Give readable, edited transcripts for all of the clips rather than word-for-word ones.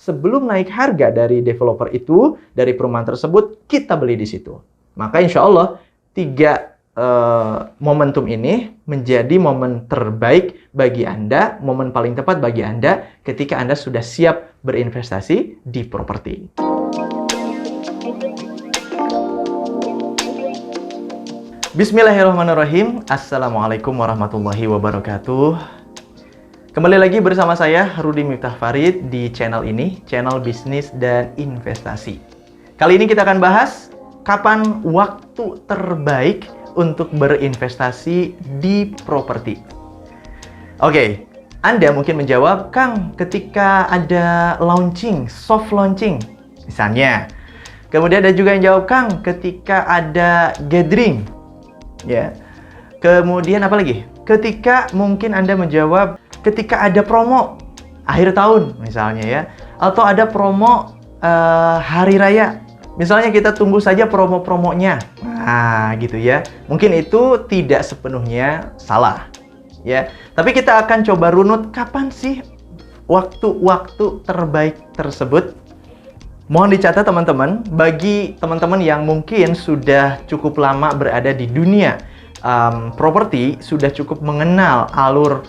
sebelum naik harga dari developer itu, dari perumahan tersebut, kita beli di situ. Maka insya Allah 3 momentum ini menjadi momen terbaik bagi Anda, momen paling tepat bagi Anda ketika Anda sudah siap berinvestasi di properti. Bismillahirrahmanirrahim. Assalamualaikum warahmatullahi wabarakatuh. Kembali lagi bersama saya, Rudi Miftah Farid, di channel ini, channel bisnis dan investasi. Kali ini kita akan bahas kapan waktu terbaik untuk berinvestasi di properti. Oke, Anda mungkin menjawab, Kang, ketika ada launching, soft launching, misalnya. Kemudian ada juga yang jawab, Kang, ketika ada gathering, ya. Kemudian apa lagi? Ketika mungkin Anda menjawab, ketika ada promo akhir tahun, misalnya ya, atau ada promo hari raya. Misalnya kita tunggu saja promo-promonya. Nah, gitu ya. Mungkin itu tidak sepenuhnya salah, ya. Tapi kita akan coba runut kapan sih waktu-waktu terbaik tersebut. Mohon dicatat teman-teman, bagi teman-teman yang mungkin sudah cukup lama berada di dunia properti, sudah cukup mengenal alur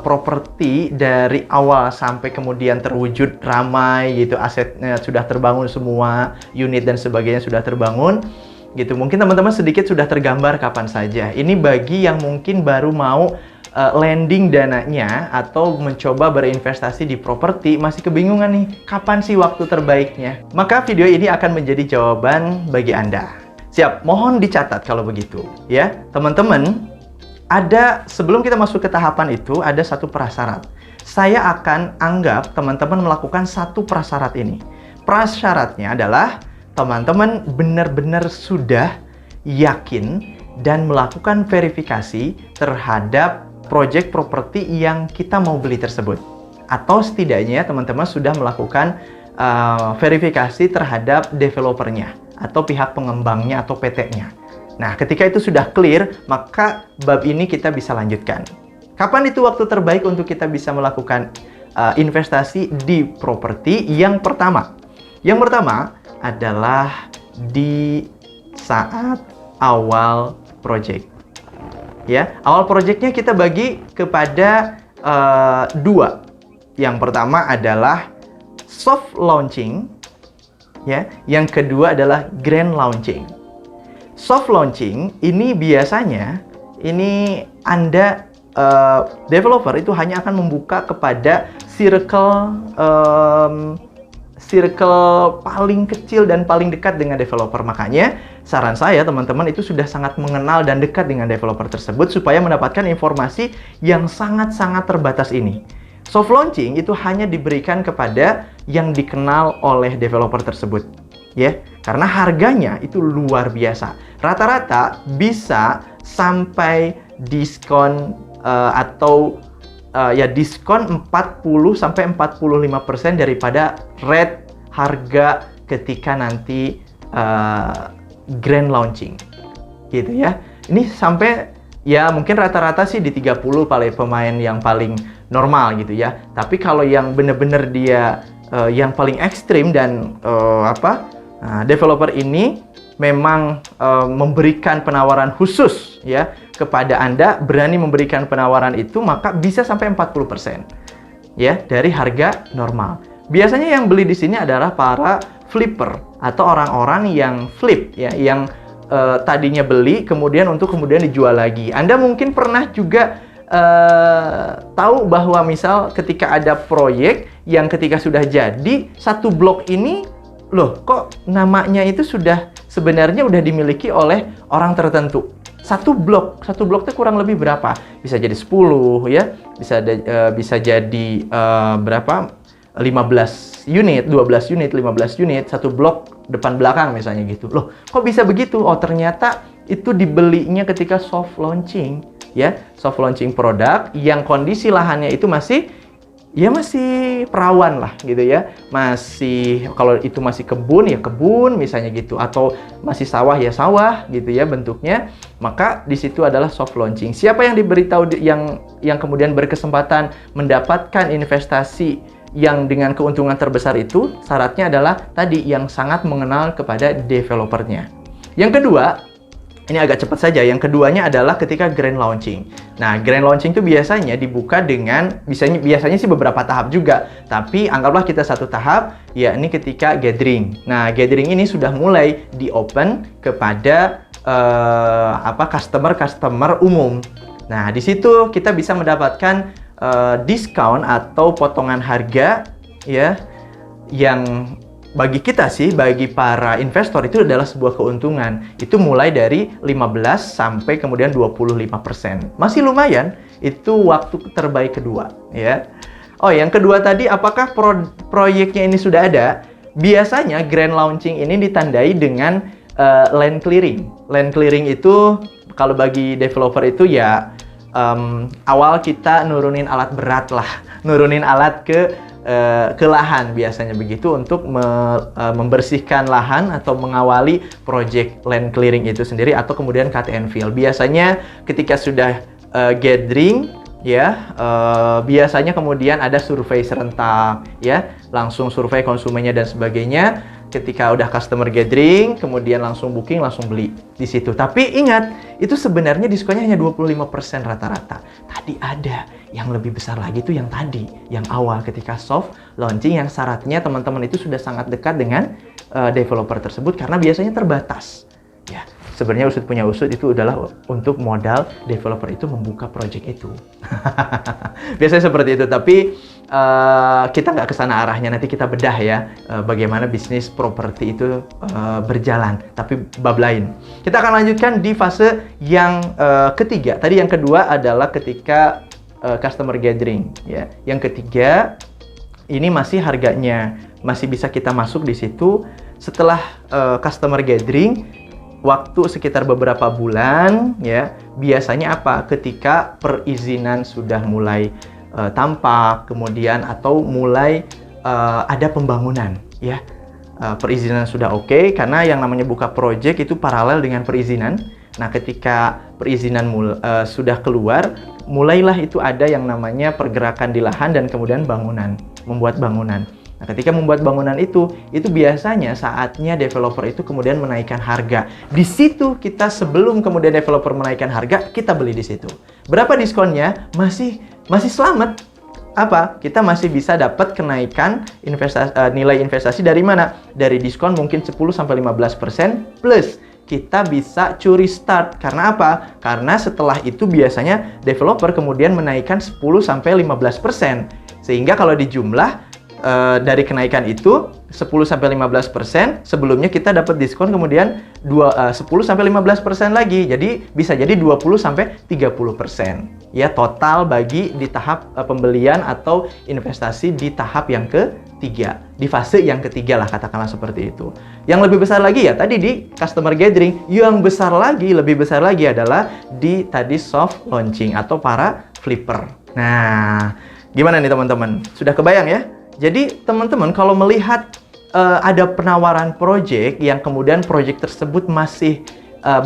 properti dari awal sampai kemudian terwujud ramai gitu, asetnya sudah terbangun semua, unit dan sebagainya sudah terbangun gitu. Mungkin teman-teman sedikit sudah tergambar kapan saja. Ini bagi yang mungkin baru mau landing dananya atau mencoba berinvestasi di properti, masih kebingungan nih, kapan sih waktu terbaiknya? Maka video ini akan menjadi jawaban bagi Anda. Siap, mohon dicatat kalau begitu ya teman-teman. Sebelum kita masuk ke tahapan itu, ada satu prasyarat. Saya akan anggap teman-teman melakukan satu prasyarat ini. Prasyaratnya adalah teman-teman benar-benar sudah yakin dan melakukan verifikasi terhadap proyek properti yang kita mau beli tersebut. Atau setidaknya teman-teman sudah melakukan verifikasi terhadap developernya atau pihak pengembangnya atau PT-nya. Nah, ketika itu sudah clear, maka bab ini kita bisa lanjutkan. Kapan itu waktu terbaik untuk kita bisa melakukan investasi di properti? Yang pertama adalah di saat awal project. Ya, awal projectnya kita bagi kepada 2. Yang pertama adalah soft launching, ya. Yang kedua adalah grand launching. Soft launching ini biasanya Anda developer itu hanya akan membuka kepada circle paling kecil dan paling dekat dengan developer. Makanya saran saya teman-teman itu sudah sangat mengenal dan dekat dengan developer tersebut supaya mendapatkan informasi yang sangat-sangat terbatas ini. Soft launching itu hanya diberikan kepada yang dikenal oleh developer tersebut, ya. Karena harganya itu luar biasa. Rata-rata bisa sampai diskon diskon 40-45% daripada rate harga ketika nanti grand launching. Gitu ya. Ini sampai ya mungkin rata-rata sih di 30 paling pemain yang paling normal gitu ya. Tapi kalau yang bener-bener dia yang paling ekstrim dan developer ini memang memberikan penawaran khusus ya kepada Anda, berani memberikan penawaran itu, maka bisa sampai 40% ya dari harga normal. Biasanya yang beli di sini adalah para flipper atau orang-orang yang flip ya, yang tadinya beli kemudian dijual lagi. Anda mungkin pernah juga tahu bahwa misal ketika ada proyek yang ketika sudah jadi satu blok ini, loh kok namanya itu sebenarnya udah dimiliki oleh orang tertentu. Satu blok itu kurang lebih berapa? Bisa jadi 10 ya, bisa jadi berapa? 15 unit, 12 unit, 15 unit, satu blok depan belakang misalnya gitu. Loh, kok bisa begitu? Oh, ternyata itu dibelinya ketika soft launching, ya. Soft launching produk yang kondisi lahannya itu masih perawan lah gitu ya. Masih, kalau itu masih kebun ya kebun misalnya gitu, atau masih sawah ya sawah gitu ya bentuknya. Maka di situ adalah soft launching. Siapa yang diberitahu yang kemudian berkesempatan mendapatkan investasi yang dengan keuntungan terbesar itu syaratnya adalah tadi yang sangat mengenal kepada developernya. Yang kedua, ini agak cepat saja. Yang keduanya adalah ketika grand launching. Nah, grand launching itu biasanya dibuka dengan biasanya sih beberapa tahap juga. Tapi anggaplah kita satu tahap, yakni ketika gathering. Nah, gathering ini sudah mulai di-open kepada customer umum. Nah, di situ kita bisa mendapatkan diskon atau potongan harga ya yang bagi kita sih, bagi para investor itu adalah sebuah keuntungan. Itu mulai dari 15 sampai kemudian 25%. Masih lumayan, itu waktu terbaik kedua ya. Oh, yang kedua tadi, apakah proyeknya ini sudah ada? Biasanya grand launching ini ditandai dengan land clearing. Land clearing itu kalau bagi developer itu ya awal kita nurunin alat berat lah, nurunin alat ke lahan biasanya begitu untuk membersihkan lahan atau mengawali project land clearing itu sendiri atau kemudian cut and fill. Biasanya ketika sudah gathering ya, biasanya kemudian ada survei serentak ya, langsung survei konsumennya dan sebagainya. Ketika udah customer gathering, kemudian langsung booking, langsung beli di situ. Tapi ingat, itu sebenarnya diskonnya hanya 25% rata-rata. Tadi ada yang lebih besar lagi itu yang tadi, yang awal ketika soft launching yang syaratnya teman-teman itu sudah sangat dekat dengan developer tersebut karena biasanya terbatas. Ya, sebenarnya usut punya usut itu adalah untuk modal developer itu membuka project itu. Biasanya seperti itu, tapi kita nggak ke sana arahnya, nanti kita bedah ya bagaimana bisnis properti itu berjalan, tapi bab lain. Kita akan lanjutkan di fase yang ketiga. Tadi yang kedua adalah ketika customer gathering ya. Yang ketiga ini masih harganya masih bisa kita masuk di situ setelah customer gathering. Waktu sekitar beberapa bulan ya, biasanya apa? Ketika perizinan sudah mulai tampak, kemudian atau mulai ada pembangunan ya. Perizinan sudah oke, karena yang namanya buka project itu paralel dengan perizinan. Nah, ketika perizinan sudah keluar, mulailah itu ada yang namanya pergerakan di lahan dan kemudian bangunan, membuat bangunan. Nah, ketika membuat bangunan itu biasanya saatnya developer itu kemudian menaikkan harga. Di situ kita sebelum kemudian developer menaikkan harga, kita beli di situ. Berapa diskonnya? Masih selamat. Apa? Kita masih bisa dapat kenaikan nilai investasi dari mana? Dari diskon mungkin 10-15% plus kita bisa curi start. Karena apa? Karena setelah itu biasanya developer kemudian menaikkan 10-15%. Sehingga kalau dijumlah dari kenaikan itu 10-15%, sebelumnya kita dapat diskon kemudian 10-15% lagi. Jadi bisa jadi 20-30%. Ya, total bagi di tahap pembelian atau investasi di tahap yang ketiga. Di fase yang ketiga lah, katakanlah seperti itu. Yang lebih besar lagi ya tadi di customer gathering, yang besar lagi, lebih besar lagi adalah di tadi soft launching atau para flipper. Nah, gimana nih teman-teman? Sudah kebayang ya? Jadi teman-teman kalau melihat ada penawaran project yang kemudian project tersebut masih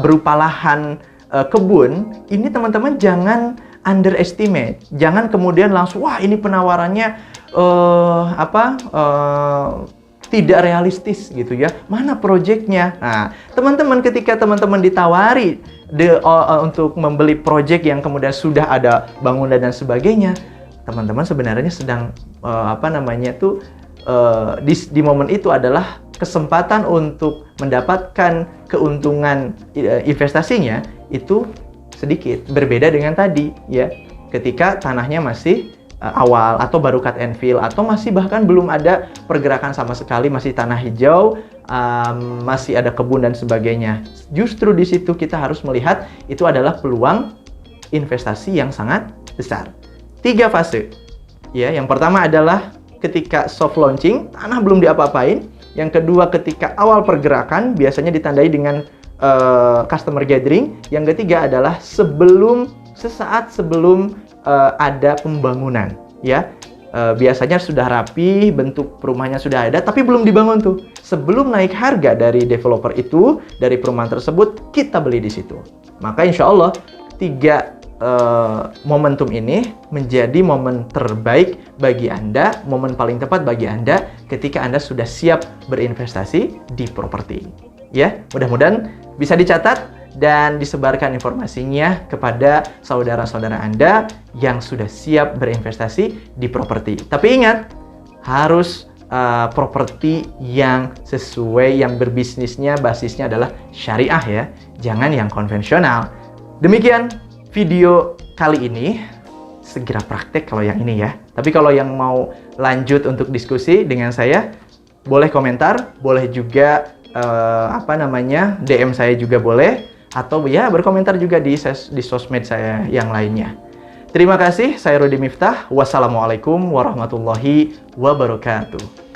berupa lahan kebun, ini teman-teman jangan underestimate. Jangan kemudian langsung, wah ini penawarannya tidak realistis gitu ya. Mana projectnya? Nah, teman-teman ketika teman-teman ditawari untuk membeli project yang kemudian sudah ada bangunan dan sebagainya, teman-teman sebenarnya sedang di momen itu adalah kesempatan untuk mendapatkan keuntungan investasinya itu sedikit, berbeda dengan tadi ya, ketika tanahnya masih awal atau baru cut and fill atau masih bahkan belum ada pergerakan sama sekali, masih tanah hijau, masih ada kebun dan sebagainya. Justru di situ kita harus melihat itu adalah peluang investasi yang sangat besar. 3 fase. Ya, yang pertama adalah ketika soft launching, tanah belum diapa-apain. Yang kedua ketika awal pergerakan, biasanya ditandai dengan customer gathering. Yang ketiga adalah sesaat sebelum ada pembangunan, ya. Biasanya sudah rapi, bentuk rumahnya sudah ada, tapi belum dibangun tuh. Sebelum naik harga dari developer itu, dari perumahan tersebut, kita beli di situ. Maka insya Allah 3 momentum ini menjadi momen terbaik bagi Anda, momen paling tepat bagi Anda ketika Anda sudah siap berinvestasi di properti. Ya, mudah-mudahan bisa dicatat dan disebarkan informasinya kepada saudara-saudara Anda yang sudah siap berinvestasi di properti. Tapi ingat, harus properti yang sesuai, yang berbisnisnya basisnya adalah syariah ya, jangan yang konvensional. Demikian video kali ini, segera praktek kalau yang ini ya. Tapi kalau yang mau lanjut untuk diskusi dengan saya, boleh komentar, boleh juga DM saya juga boleh, atau ya berkomentar juga di sosmed saya yang lainnya. Terima kasih, saya Rudi Miftah. Wassalamualaikum warahmatullahi wabarakatuh.